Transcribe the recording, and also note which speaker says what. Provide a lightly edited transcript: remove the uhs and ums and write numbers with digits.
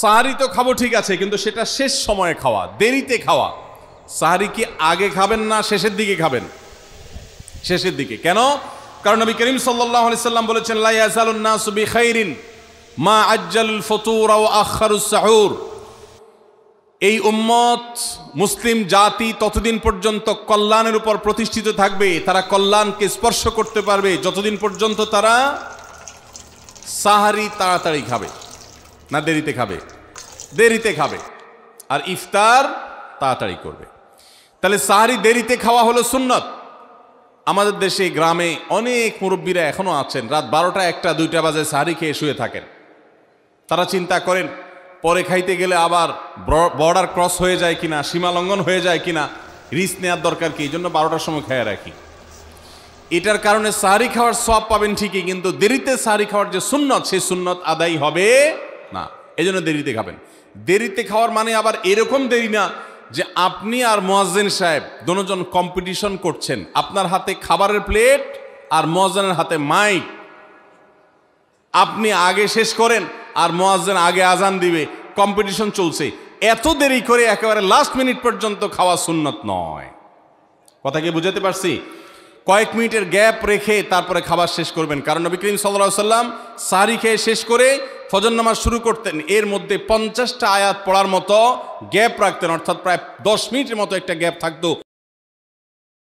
Speaker 1: সাহারি তো খাবো ঠিক আছে, কিন্তু সেটা শেষ সময়ে খাওয়া, দেরিতে খাওয়া। সাহারি কি আগে খাবেন না শেষের দিকে খাবেন? শেষের দিকে। কেন? কারণ নবী করিম সাল্লাল্লাহু আলাইহি সাল্লাম বলেছেন, লা ইয়াজালুন নাসু বিখাইরিন মা আজ্জালুল ফুতুর ওয়া আখারুস সাহুর। এই উম্মত, মুসলিম জাতি ততদিন পর্যন্ত কল্যাণের উপর প্রতিষ্ঠিত থাকবে, তারা কল্যাণকে স্পর্শ করতে পারবে যতদিন পর্যন্ত তারা সাহারি তাড়াতাড়ি খাবে না দেরিতে খাবে? দেরিতে খাবে। আর ইফতার তাড়াতাড়ি করবে। তাহলে সাহারি দেরিতে খাওয়া হলো সুন্নত। আমাদের দেশে গ্রামে অনেক মুরব্বীরা এখনো আছেন, রাত 12টা 1টা 2টা বাজে সাহারি খেয়ে শুয়ে থাকেন। তারা চিন্তা করেন পরে খাইতে গেলে আবার বর্ডার ক্রস হয়ে যায় কিনা, সীমা লঙ্ঘন হয়ে যায় কিনা, রিস্ক নেওয়ার দরকার কি, এই জন্য 12টার সময় খেয়ে রাখি। এটার কারণে সাহারি খাওয়ার সওয়াব পাবেন ঠিকই, কিন্তু দেরিতে সাহারি খাওয়ার যে সুন্নত, সেই সুন্নত আদায় হবে না। এই জন্য দেরিতে খাবেন। দেরিতে খাওয়ার মানে আবার এরকম দেরি না যে আপনি আর মুয়াজ্জিন সাহেব দুজন কম্পিটিশন করছেন, আপনার হাতে খাবারের প্লেট আর মুয়াজ্জিনের হাতে মাইক, আপনি আগে শেষ করেন আর মুয়াজ্জিন আগে আজান দিবে, কম্পিটিশন চলছে। এত দেরি করে একেবারে লাস্ট মিনিট পর্যন্ত খাওয়া সুন্নত নয়। কথা কি বুঝাতে পারছি? কয়েক মিনিটের গ্যাপ রেখে তারপরে খাবার শেষ করবেন। কারণ নবী করিম সাল্লাল্লাহু আলাইহি সাল্লাম সাহারি খেয়ে শেষ করে ফজর নামাজ শুরু করতেন, এর মধ্যে 50টা আয়াত পড়ার মতো গ্যাপ রাখতেন, অর্থাৎ প্রায় 10 মিনিটের মতো একটা গ্যাপ থাকতো।